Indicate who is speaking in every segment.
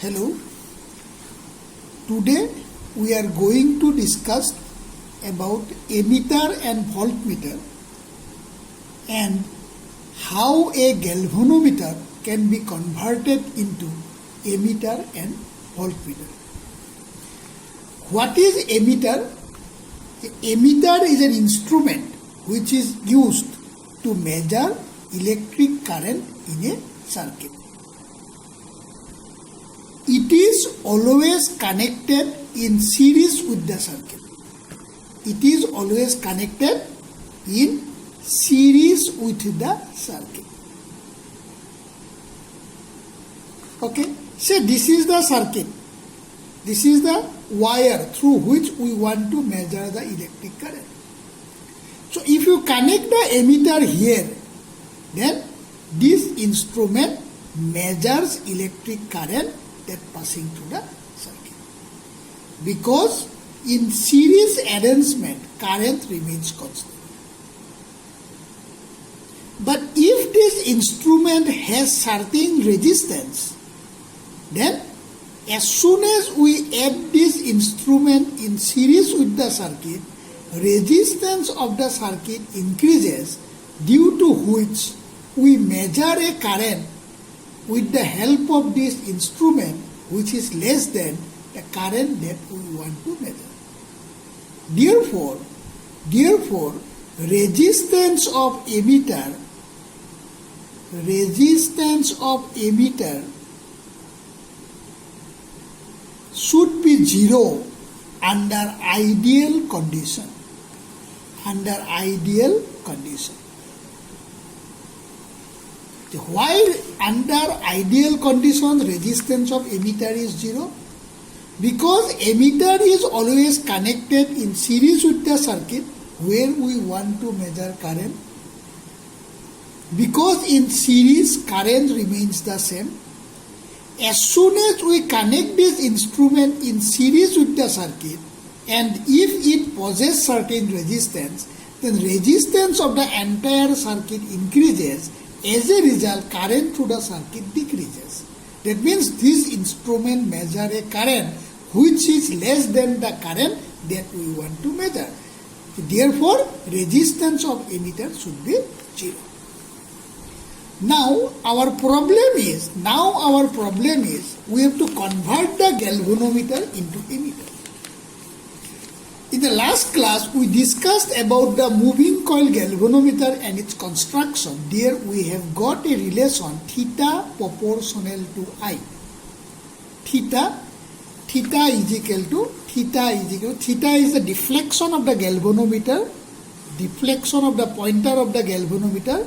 Speaker 1: Hello. Today we are going to discuss about ammeter and voltmeter and how a galvanometer can be converted into ammeter and voltmeter. What is ammeter? Ammeter is an instrument which is used to measure electric current in a circuit. It is always connected in series with the circuit. It is always connected in series with the circuit. Okay, so this is the circuit. This is the wire through which we want to measure the electric current. So if you connect the ammeter here, then this instrument measures electric current that passing through the circuit. Because in series arrangement, current remains constant. But if this instrument has certain resistance, then as soon as we add this instrument in series with the circuit, resistance of the circuit increases, due to which we measure a current with the help of this instrument which is less than the current that we want to measure. Therefore, resistance of ammeter should be zero under ideal condition. Why under ideal condition resistance of ammeter is zero? Because ammeter is always connected in series with the circuit where we want to measure current. Because in series current remains the same. As soon as we connect this instrument in series with the circuit, and if it possesses certain resistance, then resistance of the entire circuit increases. As a result, current through the circuit decreases. That means this instrument measures a current which is less than the current that we want to measure. Therefore, resistance of ammeter should be zero. Now our problem is we have to convert the galvanometer into ammeter. In the last class, we discussed about the moving coil galvanometer and its construction. There we have got a relation theta proportional to I. Theta is equal to theta is the deflection of the galvanometer, deflection of the pointer of the galvanometer.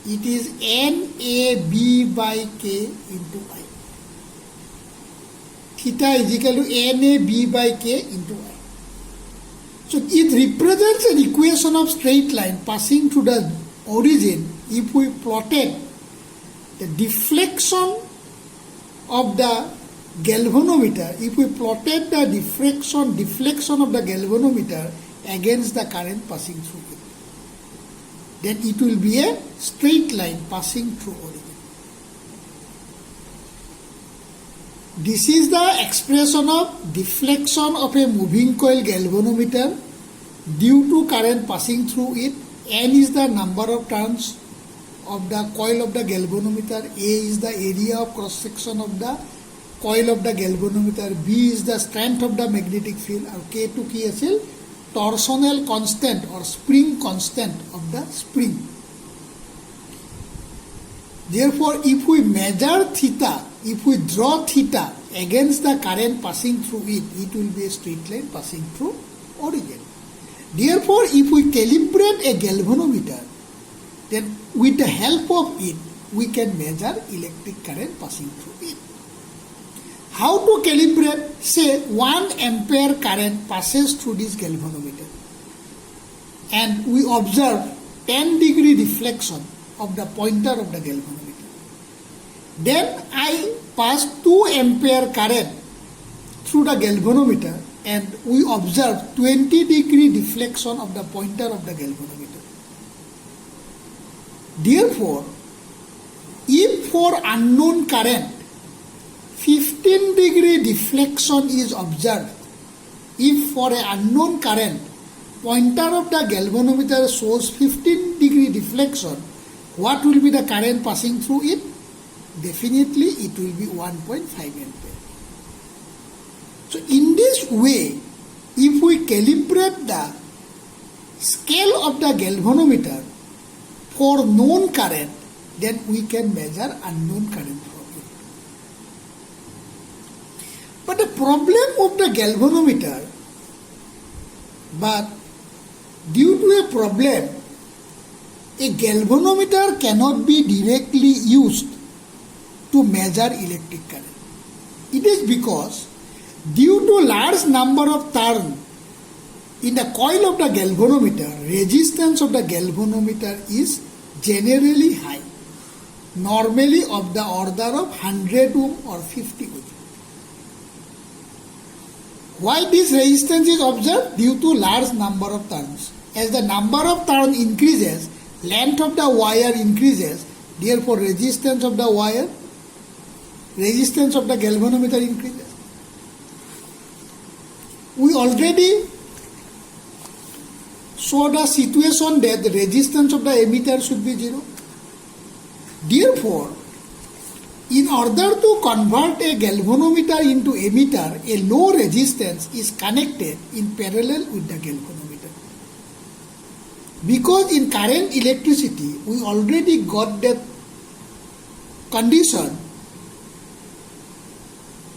Speaker 1: It is NAB by K into I. Theta is equal to NAB by K into I. So it represents an equation of straight line passing through the origin. If we plotted the deflection of the galvanometer, if we plotted the deflection of the galvanometer against the current passing through it, then it will be a straight line passing through origin. This is the expression of deflection of a moving coil galvanometer due to current passing through it. N is the number of turns of the coil of the galvanometer. A is the area of cross section of the coil of the galvanometer. B is the strength of the magnetic field. Or K2 ki asil torsional constant or spring constant of the spring. Therefore, if we measure theta, if we draw theta against the current passing through it, it will be a straight line passing through origin. Therefore, if we calibrate a galvanometer, then with the help of it, we can measure electric current passing through it. How to calibrate? Say 1 ampere current passes through this galvanometer and we observe 10-degree deflection of the pointer of the galvanometer. Then I pass 2 ampere current through the galvanometer and we observe 20-degree deflection of the pointer of the galvanometer. Therefore, if for unknown current 15-degree deflection is observed if for an unknown current, pointer of the galvanometer shows 15-degree deflection, what will be the current passing through it? Definitely it will be 1.5 ampere. So in this way, if we calibrate the scale of the galvanometer for known current, then we can measure unknown current from it. But the problem of the galvanometer, but due to a problem, a galvanometer cannot be directly used to measure electric current. It is because due to large number of turns in the coil of the galvanometer, resistance of the galvanometer is generally high, normally of the order of 100 ohm or 50 ohm. Why this resistance is observed? Due to large number of turns. As the number of turns increases, length of the wire increases, therefore resistance of the wire, resistance of the galvanometer increases. We already showed a situation that the resistance of the emitter should be 0. Therefore, in order to convert a galvanometer into emitter, a low resistance is connected in parallel with the galvanometer. Because in current electricity, we already got that condition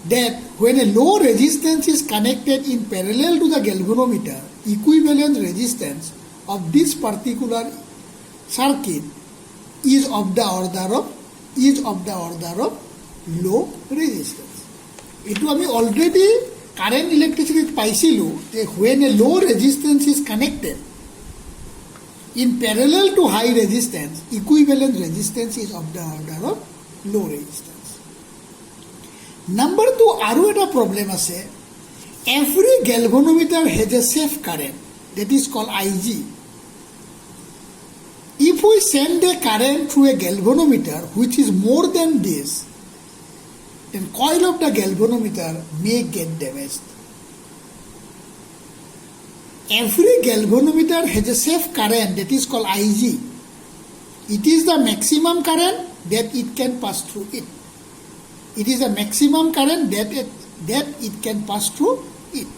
Speaker 1: that when a low resistance is connected in parallel to the galvanometer, equivalent resistance of this particular circuit is of the order of low resistance. এটো আমি already current electricity পাইছিলো যে when a low resistance is connected in parallel to high resistance, equivalent resistance is of the order of low resistance. Number 2, আরো এটা problem আছে. Every galvanometer has a safe current that is called IG. If we send a current through a galvanometer which is more than this, then coil of the galvanometer may get damaged. Every galvanometer has a safe current that is called IG. It is the maximum current that it can pass through it. It is the maximum current that it can pass through it.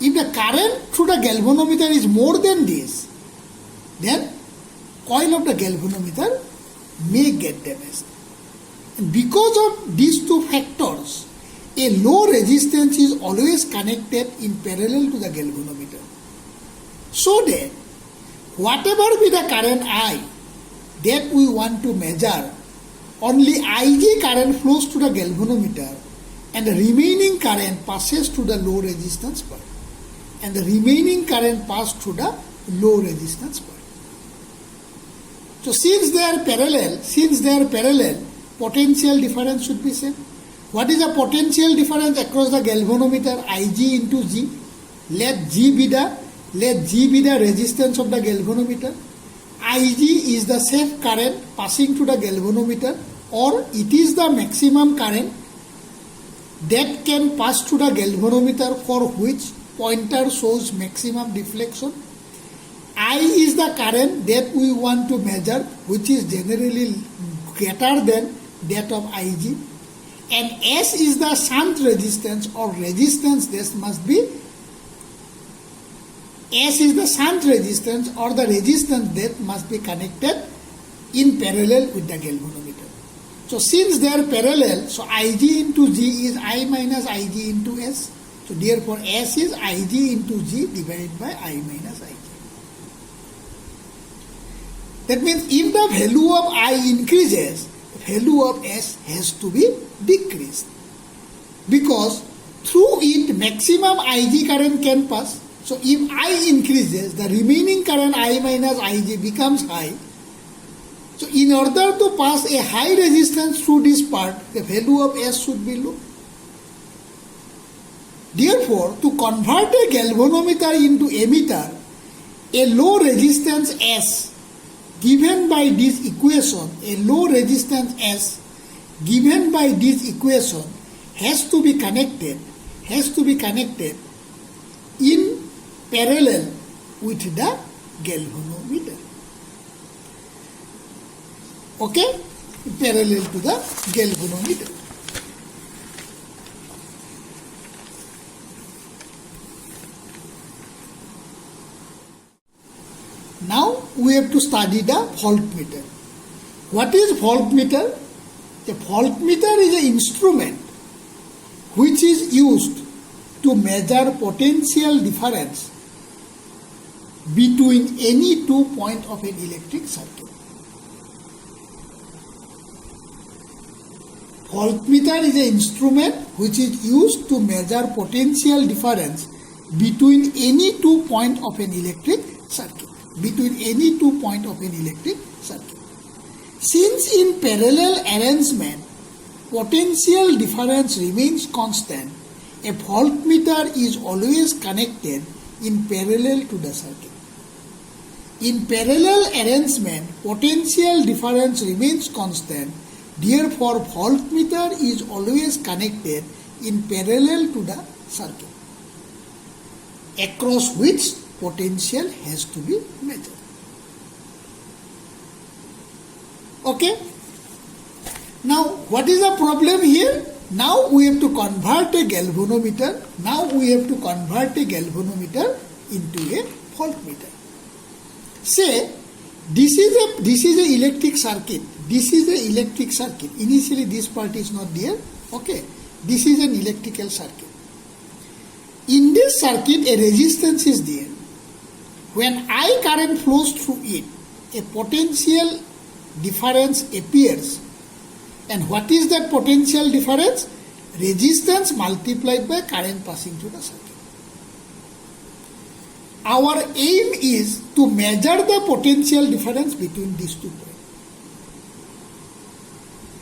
Speaker 1: If the current through the galvanometer is more than this, then coil of the galvanometer may get damaged. And because of these two factors, a low resistance is always connected in parallel to the galvanometer. So that whatever be the current I that we want to measure, only IG current flows to the galvanometer and the remaining current passes through the low resistance part. And the remaining current passes through the low resistance part. So since they are parallel, potential difference should be same. What is the potential difference across the galvanometer? IG into G. Let G be the resistance of the galvanometer. IG is the safe current passing through the galvanometer, or it is the maximum current that can pass through the galvanometer for which pointer shows maximum deflection. I is the current that we want to measure, which is generally greater than that of IG. And S is the shunt resistance or resistance that must be. S is the shunt resistance or the resistance that must be connected in parallel with the galvanometer. So since they are parallel, so IG into G is I minus IG into S. So therefore S is IG into G divided by I minus IG. That means if the value of I increases, the value of S has to be decreased. Because through it maximum IG current can pass. So if I increases, the remaining current I minus IG becomes high. So in order to pass a high resistance through this part, the value of S should be low. Therefore, to convert a galvanometer into emitter, a low resistance S given by this equation, a low resistance S given by this equation has to be connected in parallel with the galvanometer. Okay? Parallel to the galvanometer. Now we have to study the voltmeter. What is voltmeter? A voltmeter is an instrument which is used to measure potential difference between any 2 points of an electric circuit. Voltmeter is an instrument which is used to measure potential difference between any 2 points of an electric circuit. Since in parallel arrangement, potential difference remains constant, a voltmeter is always connected in parallel to the circuit. In parallel arrangement, potential difference remains constant, therefore voltmeter is always connected in parallel to the circuit, across which potential has to be measured. Okay? Now, what is the problem here? Now we have to convert a galvanometer into a voltmeter. Say, this is a electric circuit. Initially this part is not there. Okay? This is an electrical circuit. In this circuit, a resistance is there. When I current flows through it, a potential difference appears. And what is that potential difference? Resistance multiplied by current passing through the circuit. Our aim is to measure the potential difference between these 2 points.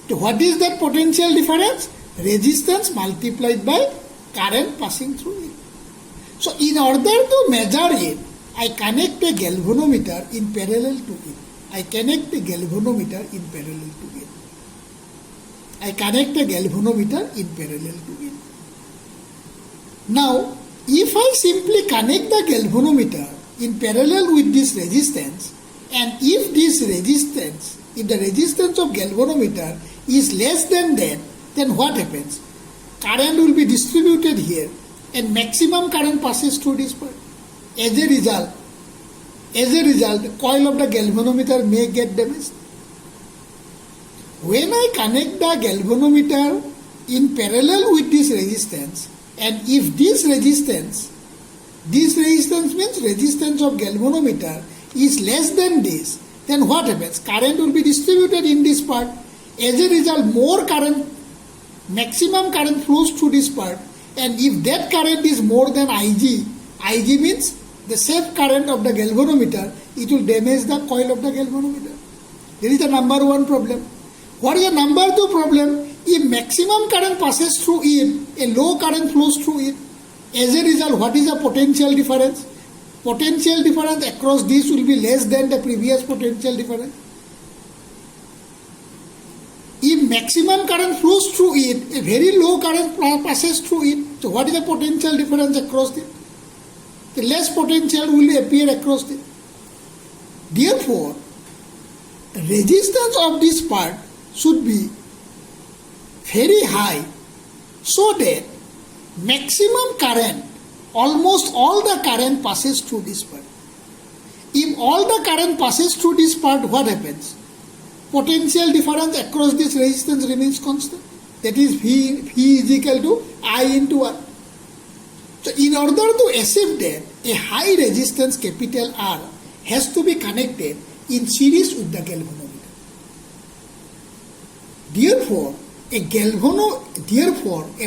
Speaker 1: So what is that potential difference? Resistance multiplied by current passing through it. So in order to measure it, I connect a galvanometer in parallel to it. Now, if I simply connect the galvanometer in parallel with this resistance, and if the resistance of galvanometer is less than that, then what happens? Current will be distributed here and maximum current passes through this part. As a result, the coil of the galvanometer may get damaged. When I connect the galvanometer in parallel with this resistance, and if this resistance means resistance of galvanometer is less than this, then what happens? Current will be distributed in this part. As a result, maximum current flows through this part, and if that current is more than Ig means the safe current of the galvanometer, it will damage the coil of the galvanometer. There is the number one problem. What is the number two problem? If maximum current passes through it, a low current flows through it. As a result, what is the potential difference? Potential difference across this will be less than the previous potential difference. If maximum current flows through it, a very low current passes through it. So what is the potential difference across it? The less potential will appear across it. Therefore, resistance of this part should be very high so that maximum current, almost all the current passes through this part. If all the current passes through this part, what happens? Potential difference across this resistance remains constant. That is V is equal to I into R. So in order to achieve that, a high resistance capital R has to be connected in series with the galvanometer. Therefore, a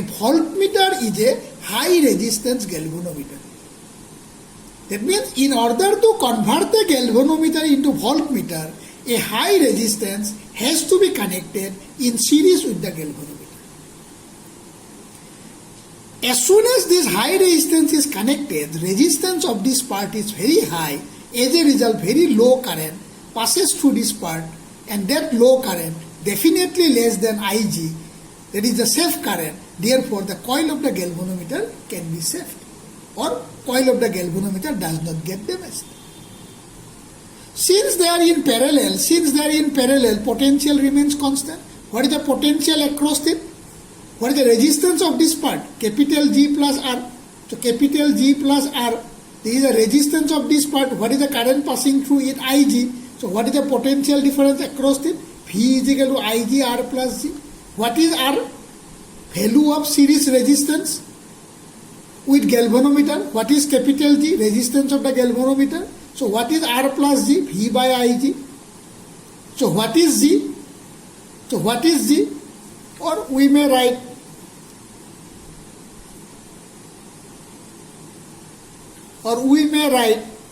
Speaker 1: voltmeter is a high resistance galvanometer. That means in order to convert the galvanometer into voltmeter, a high resistance has to be connected in series with the galvanometer. As soon as this high resistance is connected, resistance of this part is very high. As a result, very low current passes through this part, and that low current definitely less than Ig, that is the safe current. Therefore, the coil of the galvanometer can be saved, or coil of the galvanometer does not get damaged. Since they are in parallel, potential remains constant. What is the potential across it? What is the resistance of this part? Capital G plus R. So capital G plus R. There is a resistance of this part. What is the current passing through it? Ig. So what is the potential difference across it? V is equal to Ig R plus G. What is R? Value of series resistance with galvanometer. What is capital G? Resistance of the galvanometer. So what is R plus G? V by Ig. So what is G? Or we may write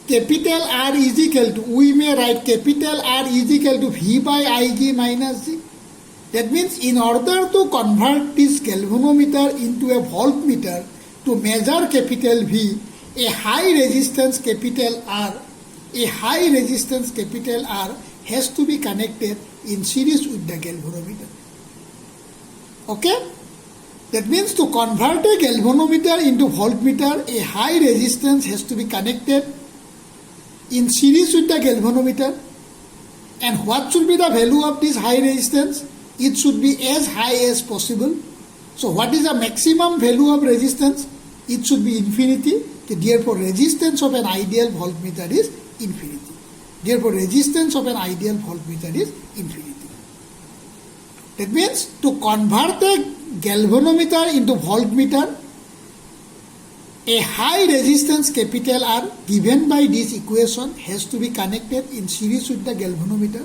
Speaker 1: capital R is equal to V by Ig minus G. That means in order to convert this galvanometer into a voltmeter to measure capital V, a high resistance capital R has to be connected in series with the galvanometer. Okay? That means to convert a galvanometer into voltmeter, a high resistance has to be connected in series with the galvanometer. And what should be the value of this high resistance? It should be as high as possible. So what is the maximum value of resistance? It should be infinity. Therefore, resistance of an ideal voltmeter is infinity. That means to convert a galvanometer into voltmeter, a high resistance capital R given by this equation has to be connected in series with the galvanometer.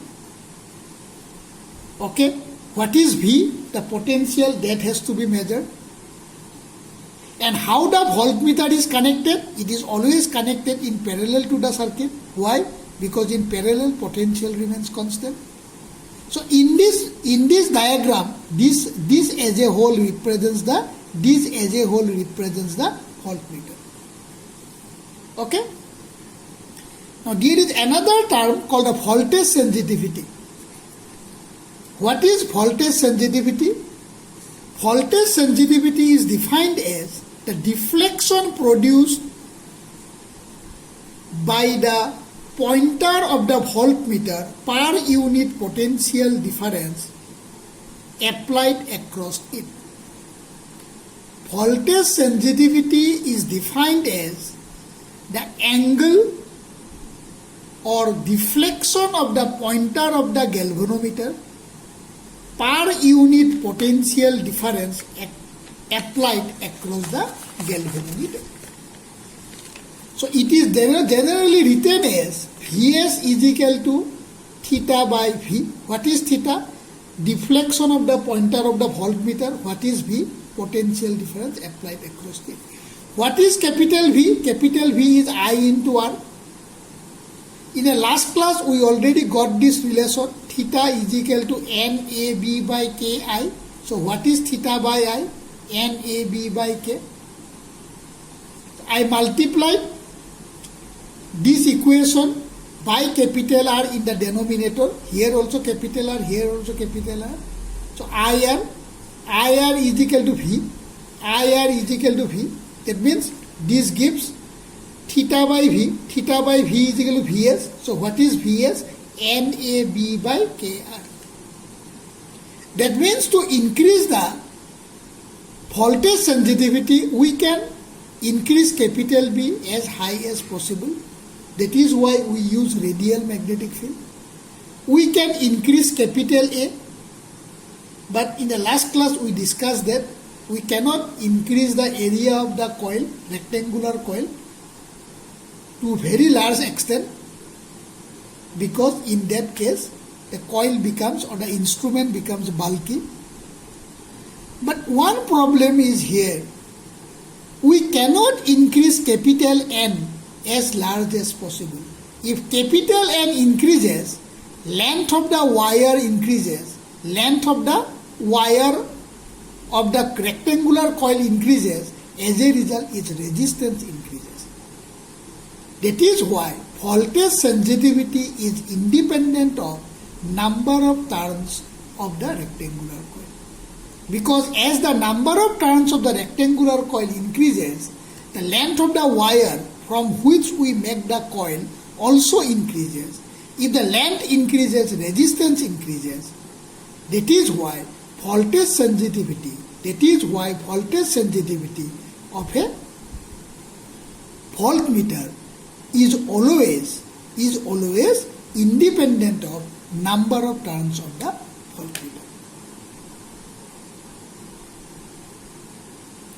Speaker 1: Okay, what is V? The potential that has to be measured. And how the voltmeter is connected? It is always connected in parallel to the circuit. Why? Because in parallel potential remains constant. So in this diagram, this as a whole represents the voltmeter. Okay? Now there is another term called the voltage sensitivity. What is voltage sensitivity? Voltage sensitivity is defined as the deflection produced by the pointer of the voltmeter per unit potential difference applied across it. Voltage sensitivity is defined as the angle or deflection of the pointer of the galvanometer per unit potential difference applied across the galvanometer. So it is generally written as Vs is equal to theta by V. What is theta? Deflection of the pointer of the voltmeter. What is V? Potential difference applied across it. What is capital V? Capital V is I into R. In the last class we already got this relation. Theta is equal to NAB by KI. So what is theta by I? NAB by K. I multiply this equation by capital R in the denominator. Here also capital R, here also capital R. So IR is equal to V. IR is equal to V. That means this gives theta by V. Theta by V is equal to Vs. So what is Vs? NAB by KR. That means to increase the voltage sensitivity, we can increase capital B as high as possible. That is why we use radial magnetic field. We can increase capital A, but in the last class we discussed that we cannot increase the area of the coil, rectangular coil, to very large extent, because in that case the coil becomes, or the instrument becomes bulky. But one problem is here. We cannot increase capital N as large as possible. If capital N increases, length of the wire increases, length of the wire of the rectangular coil increases, as a result its resistance increases. That is why voltage sensitivity is independent of number of turns of the rectangular coil. Because as the number of turns of the rectangular coil increases, the length of the wire from which we make the coil also increases. If the length increases, resistance increases. That is why voltage sensitivity of a voltmeter is always independent of number of turns of the voltmeter.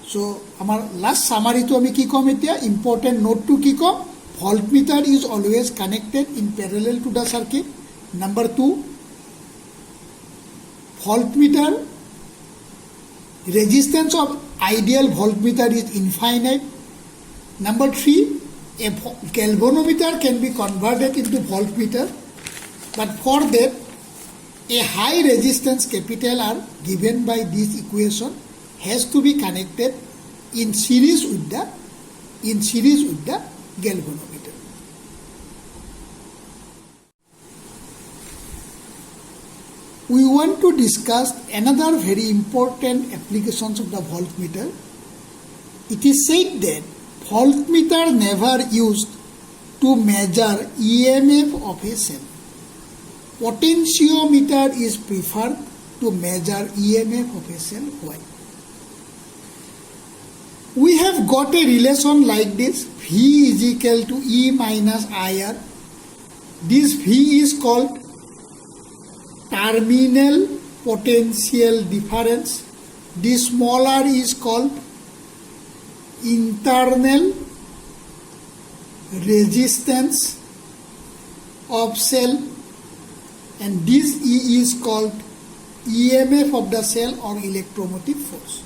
Speaker 1: So, our last summary to ami ki kom etia important note to ki kom voltmeter is always connected in parallel to the circuit. Number 2, voltmeter resistance of ideal voltmeter is infinite. Number 3, a galvanometer can be converted into voltmeter, but for that a high resistance capital R given by this equation has to be connected in series with the galvanometer. We want to discuss another very important applications of the voltmeter. It is said that voltmeter never used to measure EMF of a cell. Potentiometer is preferred to measure EMF of a cell. Why? We have got a relation like this, V is equal to E minus IR. This V is called terminal potential difference. This small r is called internal resistance of cell, and this E is called EMF of the cell or electromotive force.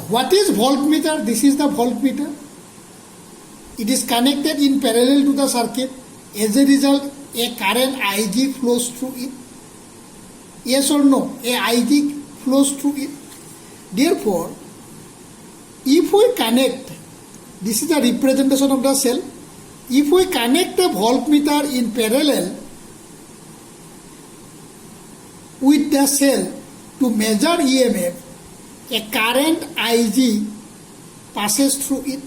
Speaker 1: What is voltmeter? This is the voltmeter. It is connected in parallel to the circuit. As a result, a current Ig flows through it. Yes or no? A Ig flows through it. Therefore, if we connect, this is the representation of the cell. If we connect a voltmeter in parallel with the cell to measure EMF, a current Ig passes through it.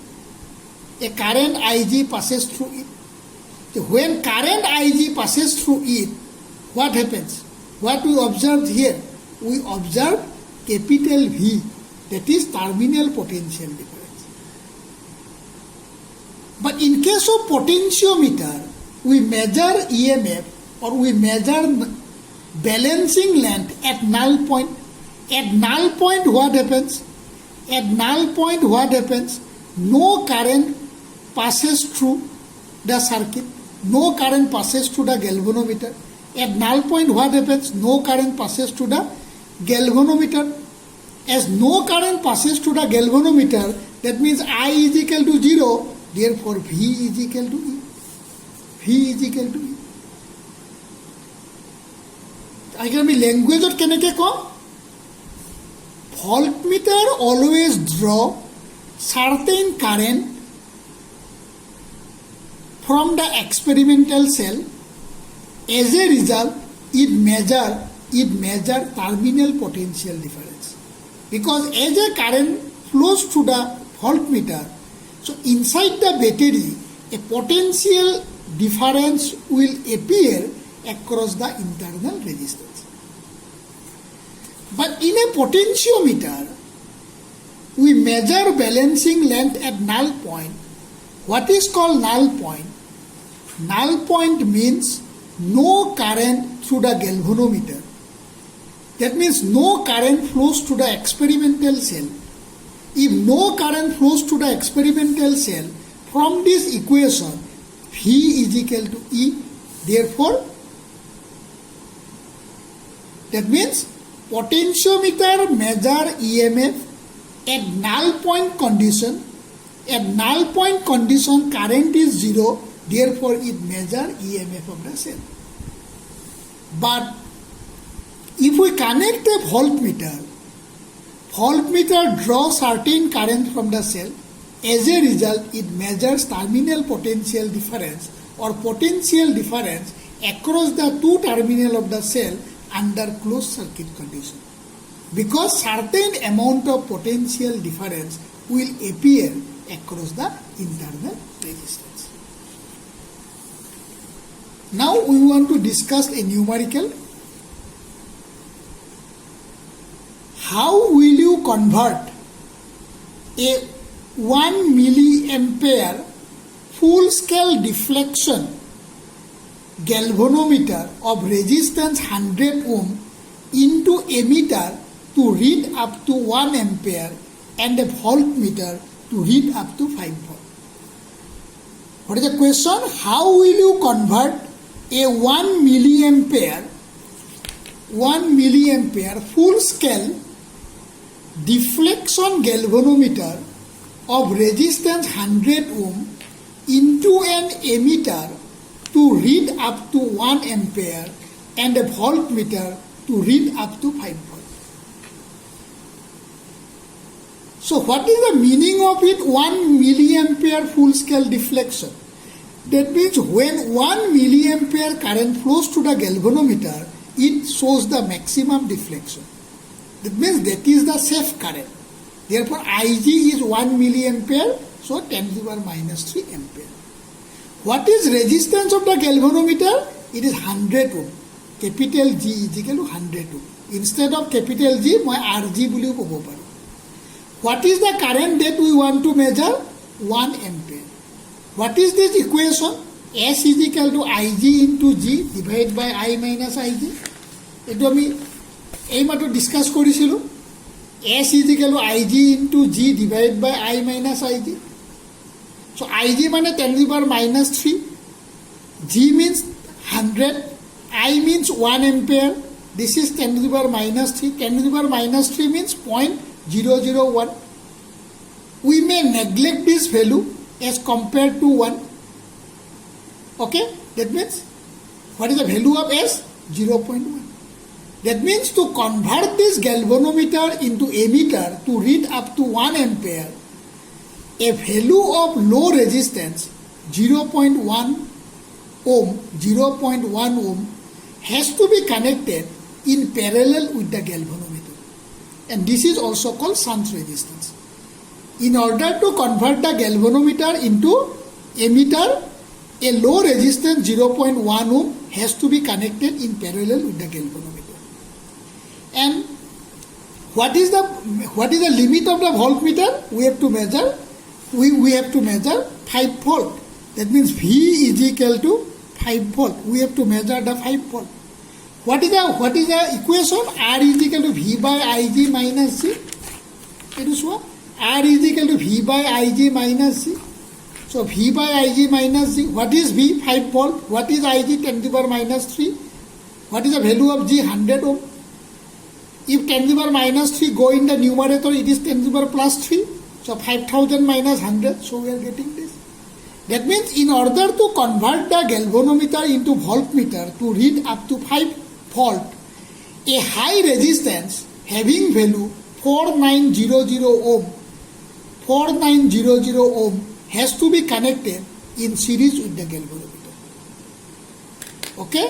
Speaker 1: When current Ig passes through it, what happens? What we observe here? We observe capital V, that is terminal potential difference. But in case of potentiometer, we measure EMF or we measure balancing length at null point. At null point, what happens? No current passes through the circuit. No current passes through the galvanometer. At null point, what happens? No current passes through the galvanometer. As no current passes through the galvanometer, that means I is equal to 0. Therefore, V is equal to E. I can be language or keneke ko? Voltmeter always draw certain current from the experimental cell. As a result, it measure terminal potential difference. Because as a current flows through the voltmeter, so inside the battery, a potential difference will appear across the internal resistance. But in a potentiometer, we measure balancing length at null point. What is called null point? Null point means no current through the galvanometer. That means no current flows to the experimental cell. If no current flows to the experimental cell, from this equation, V is equal to E. Therefore, that means potentiometer measure EMF at null point condition. At null point condition, current is 0. Therefore, it measure EMF of the cell. But if we connect a voltmeter draws certain current from the cell. As a result, it measures terminal potential difference or potential difference across the two terminal of the cell under closed circuit condition, because certain amount of potential difference will appear across the internal resistance. Now we want to discuss a numerical. How will you convert a 1 milliampere full scale deflection galvanometer of resistance 100 ohm into ammeter to read up to 1 ampere and a voltmeter to read up to 5 volt? What is the question? How will you convert a 1 milliampere full scale deflection galvanometer of resistance 100 ohm into an ammeter to read up to 1 ampere and a voltmeter to read up to 5 volt? So what is the meaning of it? 1 milliampere full scale deflection. That means when 1 milliampere current flows to the galvanometer, it shows the maximum deflection. That means that is the safe current. Therefore, Ig is 1 milliampere, so 10 to the power minus 3 ampere. What is resistance of the galvanometer? It is 100 ohm. Capital G is equal to 100 ohm. Instead of capital G, মই RG বুলিও ক'ব পাৰোঁ. What is the current that we want to measure? 1 ampere. What is this equation? S is equal to Ig into G divided by I minus Ig. এইটো আমি এইমাত্ৰ discuss কৰিছিলোঁ. S is equal to Ig into G divided by I minus Ig. So Ig মানে 10 to the power minus 3. G means 100. I means 1 ampere. This is 10 to the power minus 3. 10 to the power minus 3 means 0.001. We may neglect this value as compared to 1. Okay? That means, what is the value of S? 0.1. That means to convert this galvanometer into ammeter to read up to 1 ampere, a value of low resistance 0.1 ohm has to be connected in parallel with the galvanometer. And this is also called shunt resistance. In order to convert the galvanometer into ammeter, a low resistance 0.1 ohm has to be connected in parallel with the galvanometer. And what is the limit of the voltmeter? We have to measure 5 volt. That means V is equal to 5 volt. We have to measure the 5 volt. What is the equation? R is equal to V by Ig minus G. It is what? R is equal to V by Ig minus G. So V by Ig minus G. What is V? 5 volt. What is Ig? 10 to the power minus 3. What is the value of G? 100 ohm. If 10 to the power minus 3 go in the numerator, it is 10 to the power plus 3. So 5000 minus 100. So we are getting this. That means in order to convert the galvanometer into voltmeter to read up to 5 volt, a high resistance having value 4900 ohm has to be connected in series with the galvanometer. Okay?